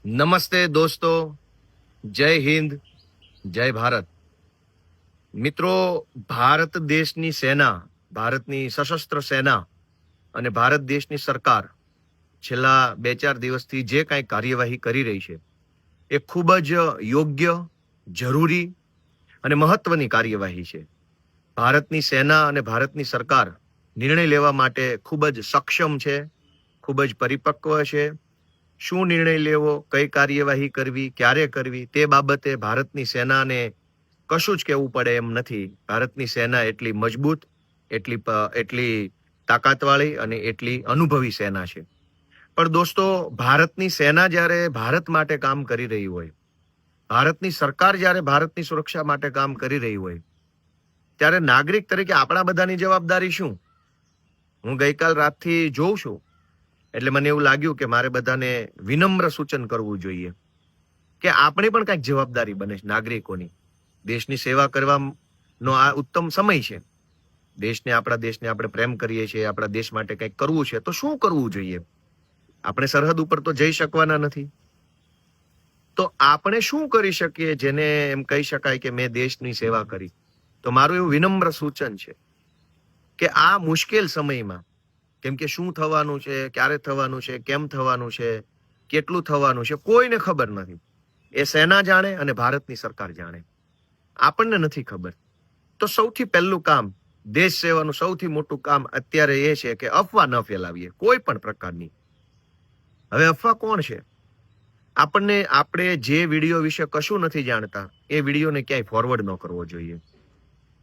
નમસ્તે દોસ્તો, જય હિન્દ, જય ભારત. મિત્રો, ભારત દેશની સેના, ભારતની સશસ્ત્ર સેના અને ભારત દેશની સરકાર છેલ્લા 2-4 દિવસથી જે કાંઈ કાર્યવાહી કરી રહી છે એ ખૂબ જ યોગ્ય, જરૂરી અને મહત્વની કાર્યવાહી છે. ભારતની સેના અને ભારતની સરકાર નિર્ણય લેવા માટે ખૂબ જ સક્ષમ છે, ખૂબ જ પરિપક્વ છે. શું નિર્ણય લેવો, કઈ કાર્યવાહી કરવી, ક્યારે કરવી, તે બાબતે ભારતની સેનાને કશું જ કહેવું પડે એમ નથી. ભારતની સેના એટલી મજબૂત, એટલી તાકાતવાળી અને એટલી અનુભવી સેના છે. પણ દોસ્તો, ભારતની સેના જ્યારે ભારત માટે કામ કરી રહી હોય, ભારતની સરકાર જ્યારે ભારતની સુરક્ષા માટે કામ કરી રહી હોય, ત્યારે નાગરિક તરીકે આપણા બધાની જવાબદારી શું? હું ગઈકાલ રાતથી જોઉં છું એટલે મને એવું લાગ્યું કે મારે બધાને વિનમ્ર સૂચન કરવું જોઈએ કે આપણે પણ કંઈક જવાબદારી બને છે નાગરિકોની. દેશની સેવા કરવાનો આ ઉત્તમ સમય છે. આપણા દેશને આપણે પ્રેમ કરીએ છીએ, આપણા દેશ માટે કંઈક કરવું છે, તો શું કરવું જોઈએ? આપણે સરહદ ઉપર તો જઈ શકવાના નથી, તો આપણે શું કરી શકીએ જેને એમ કહી શકાય કે મેં દેશની સેવા કરી? તો મારું એવું વિનમ્ર સૂચન છે કે આ મુશ્કેલ સમયમાં, કેમ કે શું થવાનું છે, ક્યારે થવાનું છે, કેમ થવાનું છે, કેટલું થવાનું છે, કોઈને ખબર નથી. એ સેના જાણે અને ભારતની સરકાર જાણે, આપણને નથી ખબર. તો સૌથી પહેલું કામ, દેશ સેવાનું સૌથી મોટું કામ અત્યારે એ છે કે અફવા ન ફેલાવીએ કોઈ પણ પ્રકારની. હવે અફવા કોણ છે? આપણે જે વિડીયો વિશે કશું નથી જાણતા એ વિડીયોને ક્યાંય ફોરવર્ડ ન કરવો જોઈએ.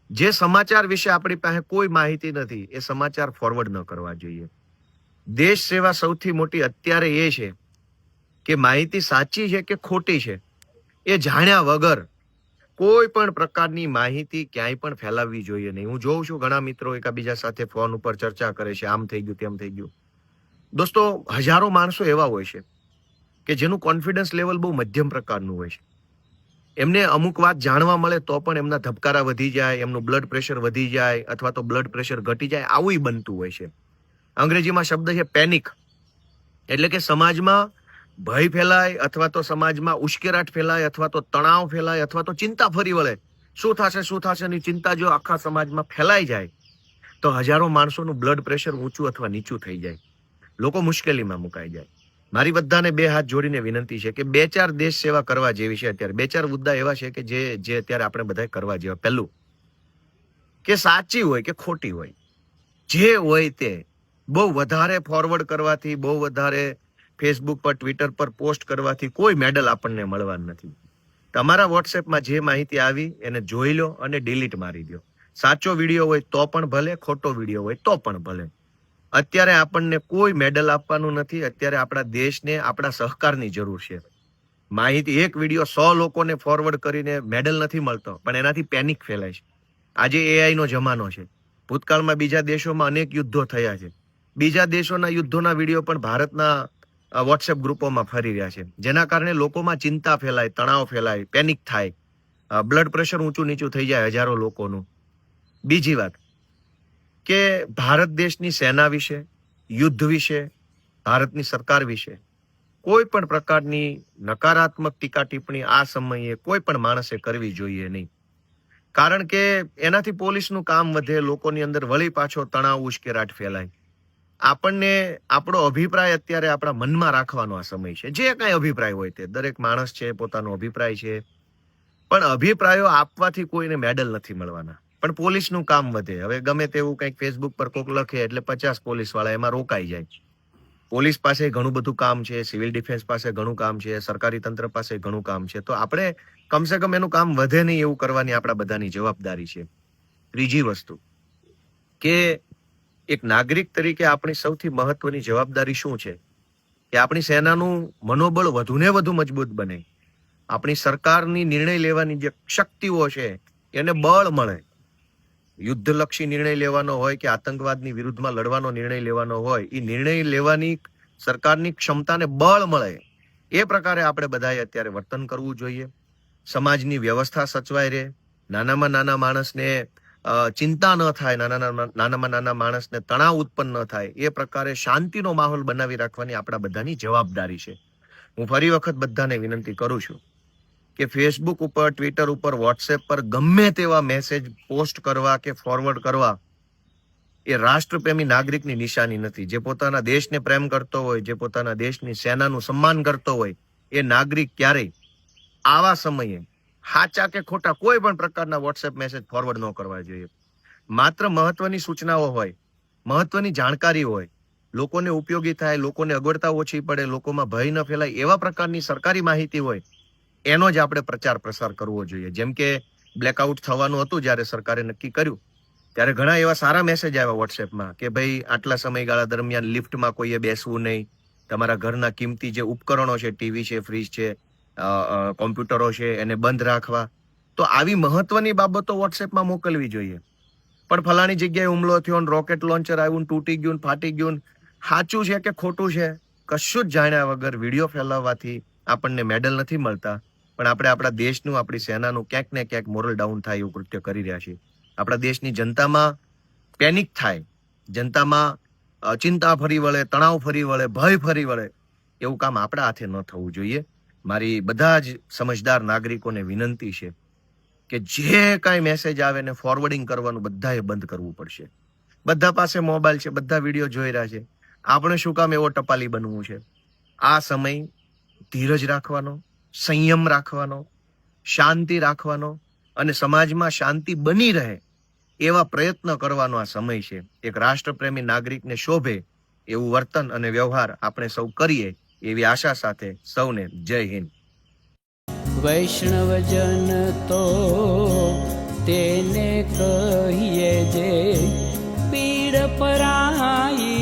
જે સમાચાર વિશે આપણી પાસે કોઈ માહિતી નથી એ સમાચાર ફોરવર્ડ ન કરવા જોઈએ. દેશ સેવા સૌથી મોટી અત્યારે એ છે કે માહિતી સાચી છે કે ખોટી છે એ જાણ્યા વગર કોઈ પણ પ્રકારની માહિતી ક્યાંય પણ ફેલાવવી જોઈએ નહીં. હું જોઉં છું ઘણા મિત્રો એકબીજા સાથે ફોન ઉપર ચર્ચા કરે છે, આમ થઈ ગયું, તેમ થઈ ગયું. દોસ્તો, હજારો માણસો એવા હોય છે કે જેનું કોન્ફિડન્સ લેવલ બહુ મધ્યમ પ્રકારનું હોય છે. એમને અમુક વાત જાણવા મળે તો પણ એમના ધબકારા વધી જાય, એમનું બ્લડ પ્રેશર વધી જાય અથવા તો બ્લડ પ્રેશર ઘટી જાય, આવું બનતું હોય છે. અંગ્રેજીમાં શબ્દ છે પેનિક, એટલે કે સમાજમાં ભય ફેલાય અથવા તો સમાજમાં ઉશ્કેરાટ ફેલાય અથવા તો તણાવ ફેલાય અથવા તો ચિંતા ફરી વળે. શું થશે ની ચિંતા જો આખા સમાજમાં ફેલાઈ જાય તો હજારો માણસોનું બ્લડ પ્રેશર ઊંચું અથવા નીચું થઈ જાય, લોકો મુશ્કેલીમાં મુકાઈ જાય. મારી બધાને 2 હાથ જોડીને વિનંતી છે કે 2-4 દેશ સેવા કરવા જેવી છે. અત્યારે 2-4 મુદ્દા એવા છે કે જે અત્યારે આપણે બધા કરવા જેવા. પહેલું, કે સાચી હોય કે ખોટી હોય, જે હોય તે બહુ વધારે ફોરવર્ડ કરવાથી, બહુ વધારે ફેસબુક પર, ટ્વિટર પર પોસ્ટ કરવાથી કોઈ મેડલ આપણને મળવાનું નથી. તમારા વોટ્સએપમાં જે માહિતી આવી એને જોઈ લો અને ડિલીટ મારી દો. સાચો વિડીયો હોય તો પણ ભલે, ખોટો વિડીયો હોય તો પણ ભલે. અત્યારે આપણને કોઈ મેડલ આપવાનું નથી. અત્યારે આપણા દેશને આપણા સહકારની જરૂર છે. માહિતી, એક વિડીયો 100 લોકોને ફોરવર્ડ કરીને મેડલ નથી મળતો, પણ એનાથી પેનિક ફેલાય છે. આજે AI નો જમાનો છે. ભૂતકાળમાં બીજા દેશોમાં અનેક યુદ્ધો થયા છે. બીજા દેશોના યુદ્ધોના વિડીયો પણ ભારતના વોટ્સએપ ગ્રુપોમાં ફરી રહ્યા છે, જેના કારણે લોકોમાં ચિંતા ફેલાય, તણાવ ફેલાય, પેનિક થાય, બ્લડ પ્રેશર ઊંચું નીચું થઈ જાય હજારો લોકોનું. બીજી વાત કે ભારત દેશની સેના વિશે, યુદ્ધ વિશે, ભારતની સરકાર વિશે કોઈ પણ પ્રકારની નકારાત્મક ટીકા ટિપ્પણી આ સમયે કોઈ પણ માણસે કરવી જોઈએ નહીં. કારણ કે એનાથી પોલીસનું કામ વધે, લોકોની અંદર વળી પાછો તણાવ, ઉશ્કેરાટ ફેલાય. આપણને આપણો અભિપ્રાય અત્યારે આપણા મનમાં રાખવાનો આ સમય છે. જે કાંઈ અભિપ્રાય હોય તે, દરેક માણસ છે પોતાનો અભિપ્રાય છે, પણ અભિપ્રાયો આપવાથી કોઈને મેડલ નથી મળવાના, પણ પોલીસનું કામ વધે. હવે ગમે તેવું કંઈક ફેસબુક પર કોક લખે એટલે 50 પોલીસ વાળા એમાં રોકાઈ જાય. પોલીસ પાસે ઘણું બધું કામ છે, સિવિલ ડિફેન્સ પાસે ઘણું કામ છે, સરકારી તંત્ર પાસે ઘણું કામ છે. તો આપણે કમસે કમ એનું કામ વધે નહીં એવું કરવાની આપણા બધાની જવાબદારી છે. ત્રીજી વસ્તુ કે એક નાગરિક તરીકે આપણી સૌથી મહત્વની જવાબદારી શું છે કે આપણી સેનાનું મનોબળ વધુને વધુ મજબૂત બને, આપણી સરકારની નિર્ણય લેવાની જે શક્તિઓ છે એને બળ મળે. યુદ્ધલક્ષી નિર્ણય લેવાનો હોય કે આતંકવાદની વિરુદ્ધમાં લડવાનો નિર્ણય લેવાનો હોય, એ નિર્ણય લેવાની સરકારની ક્ષમતાને બળ મળે. એ પ્રકારે આપણે બધાએ અત્યારે વર્તન કરવું જોઈએ. સમાજની વ્યવસ્થા સચવાઈ રહે, નાનામાં નાના માણસને ચિંતા ન થાય, નાનામાં નાના માણસને તણાવ ઉત્પન્ન ન થાય, એ પ્રકારે શાંતિનો માહોલ બનાવી રાખવાની આપણા બધાની જવાબદારી છે. હું ફરી વખત બધાને વિનંતી કરું છું કે ફેસબુક ઉપર, ટ્વિટર ઉપર, વોટ્સએપ પર ગમે તેવા મેસેજ પોસ્ટ કરવા કે ફોરવર્ડ કરવા એ રાષ્ટ્રપ્રેમી નાગરિકની નિશાની નથી. જે પોતાના દેશને પ્રેમ કરતો હોય, જે પોતાના દેશની સેનાનું સન્માન કરતો હોય, એ નાગરિક ક્યારેય આવા સમયે સાચા કે ખોટા કોઈ પણ પ્રકારના વોટ્સએપ મેસેજ ફોરવર્ડ ન કરવા જોઈએ. માત્ર મહત્વની સૂચનાઓ હોય, મહત્વની જાણકારી હોય, લોકોને ઉપયોગી થાય, લોકોને અગવડતા ઓછી પડે, લોકોમાં ભય ન ફેલાય એવા પ્રકારની સરકારી માહિતી હોય એનો જ આપણે પ્રચાર પ્રસાર કરવો જોઈએ. જેમ કે બ્લેકઆઉટ થવાનું હતું જ્યારે સરકારે નક્કી કર્યું ત્યારે ઘણા એવા સારા મેસેજ આવ્યા વોટ્સએપમાં કે ભાઈ આટલા સમયગાળા દરમિયાન લિફ્ટમાં કોઈએ બેસવું નહીં, તમારા ઘરના કિંમતી જે ઉપકરણો છે, ટીવી છે, ફ્રીજ છે, કોમ્પ્યુટરો છે, એને બંધ રાખવા. તો આવી મહત્વની બાબતો વોટ્સએપમાં મોકલવી જોઈએ. પણ ફલાણી જગ્યાએ હુમલો થયો, રોકેટ લોન્ચર આવ્યું, તૂટી ગયું, ફાટી ગયું, સાચું છે કે ખોટું છે કશું જ જાણ્યા વગર વિડીયો ફેલાવવાથી આપણને મેડલ નથી મળતા, પણ આપણે આપણા દેશનું, આપણી સેનાનું ક્યાંક ને ક્યાંક મોરલ ડાઉન થાય એવું કૃત્ય કરી રહ્યા છીએ. આપણા દેશની જનતામાં પેનિક થાય, જનતામાં ચિંતા ફરી વળે, તણાવ ફરી વળે, ભય ફરી વળે, એવું કામ આપણા હાથે ન થવું જોઈએ. મારી બધા જ સમજદાર નાગરિકોને વિનંતી છે કે જે કાંઈ મેસેજ આવે ને ફોરવર્ડિંગ કરવાનું બધાએ બંધ કરવું પડશે. બધા પાસે મોબાઈલ છે, બધા વિડીયો જોઈ રહ્યા છે, આપણે શું કામ એવો ટપાલી બનવું છે? આ સમય ધીરજ રાખવાનો, સંયમ રાખવાનો, શાંતિ રાખવાનો અને સમાજમાં શાંતિ બની રહે એવા પ્રયત્ન કરવાનો આ સમય છે. એક રાષ્ટ્રપ્રેમી નાગરિકને શોભે એવું વર્તન અને વ્યવહાર આપણે સૌ કરીએ એવી આશા સાથે સૌને જય હિન્દ. વૈષ્ણવજન તો તેને કહીએ જે પીડ પરાઈ.